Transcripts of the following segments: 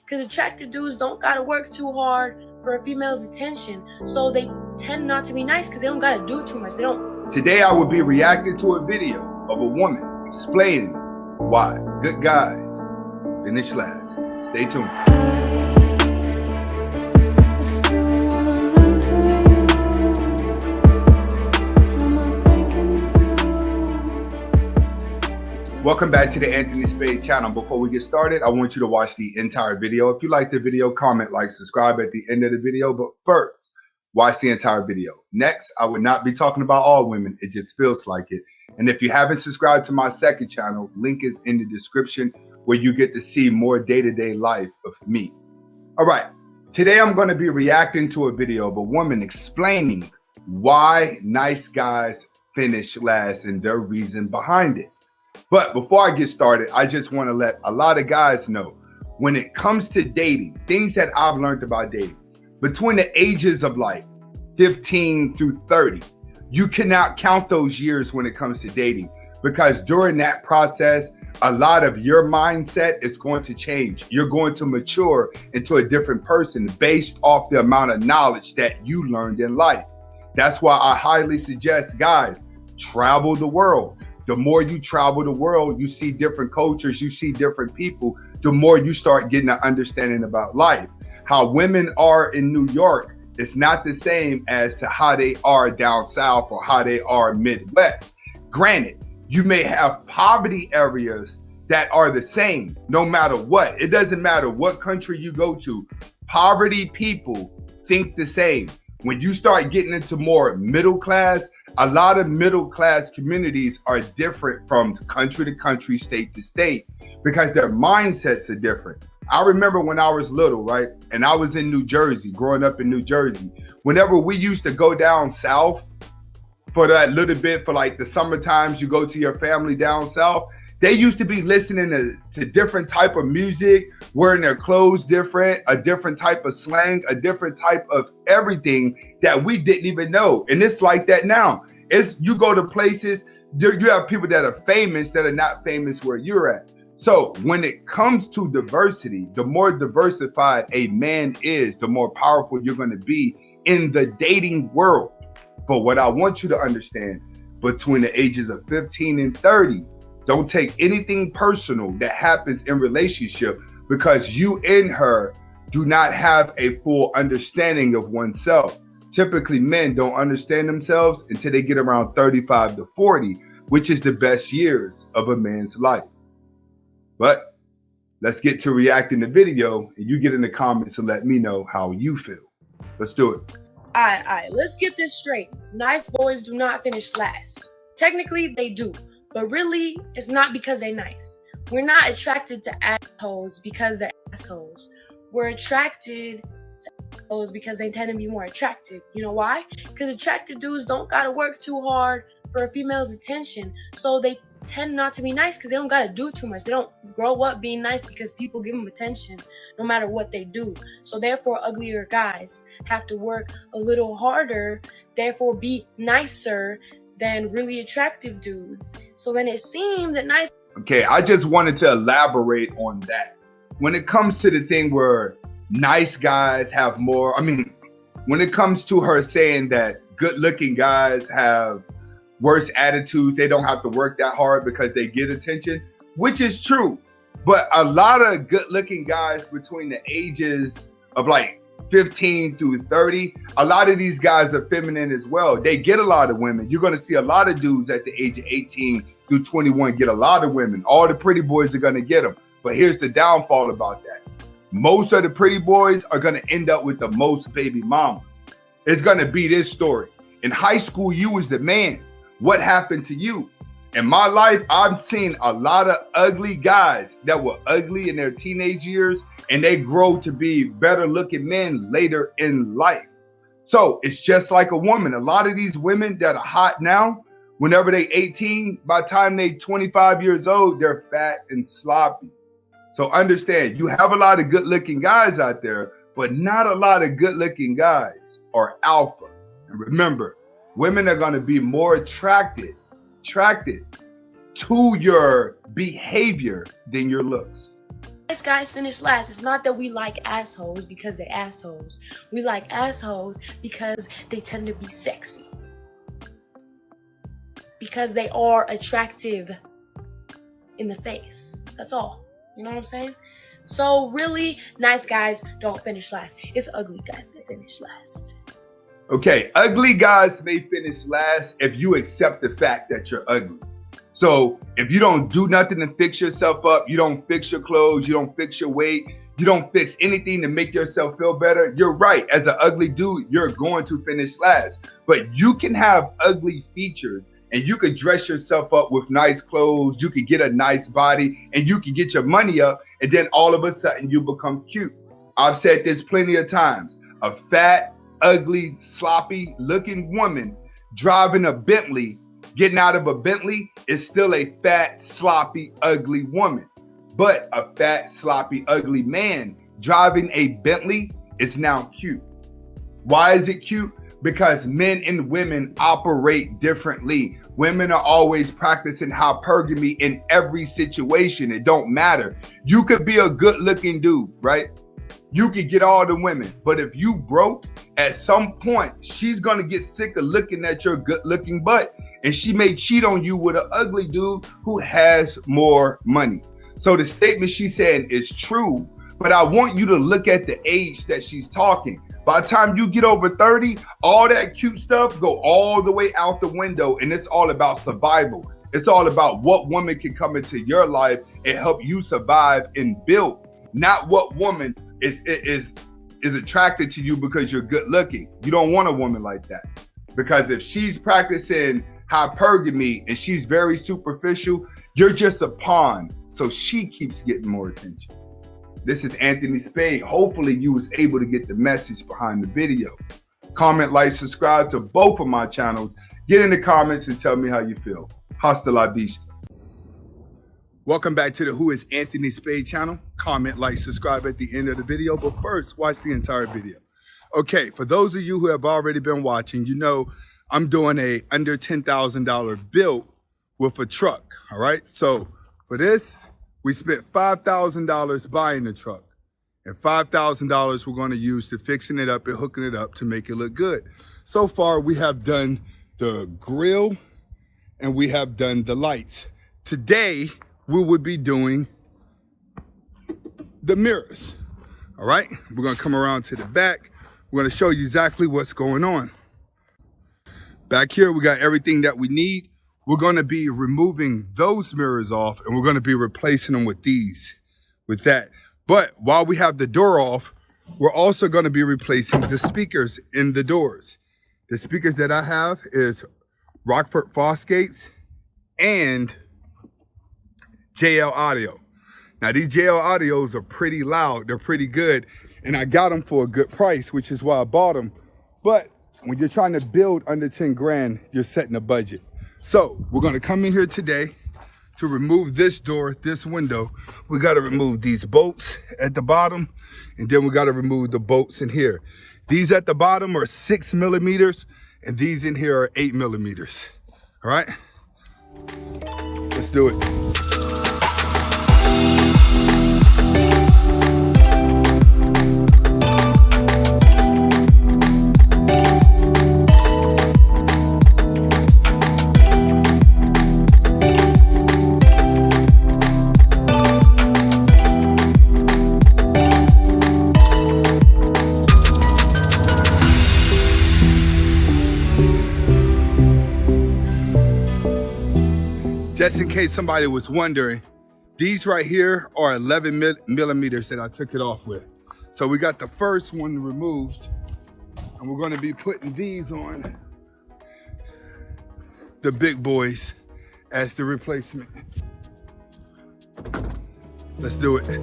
Because attractive dudes don't gotta work too hard for a female's attention. So they tend not to be nice because they don't gotta do too much. They don't. Today I will be reacting to a video of a woman explaining why good guys finish last. Stay tuned. Welcome back to the Anthony Spade channel. Before we get started, I want you to watch the entire video. If you like the video, comment, like, subscribe at the end of the video. But first, watch the entire video. Next, I would not be talking about all women. It just feels like it. And if you haven't subscribed to my second channel, link is in the description where you get to see more day-to-day life of me. All right, today I'm going to be reacting to a video of a woman explaining why nice guys finish last and their reason behind it. But before I get started, I just want to let a lot of guys know, when it comes to dating, things that I've learned about dating, between the ages of like 15 through 30, you cannot count those years when it comes to dating, because during that process, a lot of your mindset is going to change. You're going to mature into a different person based off the amount of knowledge that you learned in life. That's why I highly suggest guys travel the world. The more you travel the world, you see different cultures, you see different people, the more you start getting an understanding about life. How women are in New York is not the same as to how they are down south or how they are Midwest. Granted, you may have poverty areas that are the same no matter what. It doesn't matter what country you go to. Poverty people think the same. When you start getting into more middle class, a lot of middle class communities are different from country to country, state to state, because their mindsets are different. I remember when I was little, right? And I was in New Jersey, growing up in New Jersey. Whenever we used to go down south for that little bit, for like the summer times, you go to your family down south, they used to be listening to different type of music, wearing their clothes different, a different type of slang, a different type of everything that we didn't even know. And it's like that now. You go to places, you have people that are famous that are not famous where you're at. So when it comes to diversity, the more diversified a man is, the more powerful you're going to be in the dating world. But what I want you to understand, between the ages of 15 and 30, don't take anything personal that happens in relationship, because you and her do not have a full understanding of oneself. Typically, men don't understand themselves until they get around 35 to 40, which is the best years of a man's life. But let's get to reacting to the video, and you get in the comments and let me know how you feel. Let's do it. All right, let's get this straight. Nice boys do not finish last. Technically, they do. But really, it's not because they're nice. We're not attracted to assholes because they're assholes. We're attracted to assholes because they tend to be more attractive. You know why? Because attractive dudes don't gotta work too hard for a female's attention. So they tend not to be nice because they don't gotta do too much. They don't grow up being nice because people give them attention no matter what they do. So therefore, uglier guys have to work a little harder, therefore be nicer than really attractive dudes. So then it seems that nice. Okay, I just wanted to elaborate on that. When it comes to the thing where nice guys have more, when it comes to her saying that good looking guys have worse attitudes, they don't have to work that hard because they get attention, which is true. But a lot of good looking guys between the ages of like 15 through 30, a lot of these guys are feminine as well. They get a lot of women. You're going to see a lot of dudes at the age of 18 through 21 get a lot of women. All the pretty boys are going to get them. But here's the downfall about that. Most of the pretty boys are going to end up with the most baby mamas. It's going to be this story. In high school, you was the man. What happened to you? In my life, I've seen a lot of ugly guys that were ugly in their teenage years, and they grow to be better looking men later in life. So it's just like a woman. A lot of these women that are hot now, whenever they 18, by the time they 25 years old, they're fat and sloppy. So understand, you have a lot of good looking guys out there, but not a lot of good looking guys are alpha. And remember, women are going to be more attracted to your behavior than your looks. nice guys finish last. It's not that we like assholes because they're assholes. We like assholes because they tend to be sexy. Because they are attractive in the face. That's all. You know what I'm saying? So really, nice guys don't finish last. It's ugly guys that finish last. Okay, ugly guys may finish last if you accept the fact that you're ugly. So if you don't do nothing to fix yourself up, you don't fix your clothes, you don't fix your weight, you don't fix anything to make yourself feel better, you're right. As an ugly dude, you're going to finish last. But you can have ugly features and you could dress yourself up with nice clothes, you could get a nice body, and you can get your money up, and then all of a sudden you become cute. I've said this plenty of times. A fat, ugly, sloppy looking woman driving a Bentley, getting out of a Bentley, is still a fat, sloppy, ugly woman. But a fat, sloppy, ugly man driving a Bentley is now cute. Why is it cute? Because men and women operate differently. Women are always practicing hypergamy in every situation. It don't matter. You could be a good looking dude, right? You could get all the women, but if you broke, at some point, she's gonna get sick of looking at your good looking butt, and she may cheat on you with an ugly dude who has more money. So the statement she's saying is true, but I want you to look at the age that she's talking. By the time you get over 30, all that cute stuff go all the way out the window, and it's all about survival. It's all about what woman can come into your life and help you survive and build, not what woman is attracted to you because you're good looking. You don't want a woman like that, because if she's practicing hypergamy and she's very superficial, you're just a pawn, so she keeps getting more attention. This is Anthony Spade. Hopefully you was able to get the message behind the video. Comment, like, subscribe to both of my channels. Get in the comments and tell me how you feel. Hasta la vista. Welcome back to the Who is Anthony Spade channel. Comment, like, subscribe at the end of the video, but first, watch the entire video. Okay, for those of you who have already been watching, you know I'm doing a under $10,000 build with a truck, all right? So for this, we spent $5,000 buying the truck, and $5,000 we're going to use to fixing it up and hooking it up to make it look good. So far, we have done the grill and we have done the lights. Today, we would be doing the mirrors, all right? We're going to come around to the back. We're going to show you exactly what's going on. Back here, we got everything that we need. We're going to be removing those mirrors off, and we're going to be replacing them with these, with that. But while we have the door off, we're also going to be replacing the speakers in the doors. The speakers that I have is Rockford Fosgates and JL Audio. Now these JL Audios are pretty loud, they're pretty good, and I got them for a good price, which is why I bought them. But when you're trying to build under 10 grand, you're setting a budget. So we're gonna come in here today to remove this door, this window. We gotta remove these bolts at the bottom, and then we gotta remove the bolts in here. These at the bottom are 6 millimeters, and these in here are 8 millimeters. All right, let's do it. Just in case somebody was wondering, these right here are 11 millimeters that I took it off with. So we got the first one removed, and we're going to be putting these on the big boys as the replacement. Let's do it.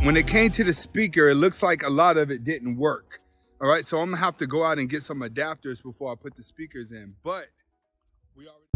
When when it came to the speaker, it looks like a lot of it didn't work. All right, so I'm gonna have to go out and get some adapters before I put the speakers in, but we already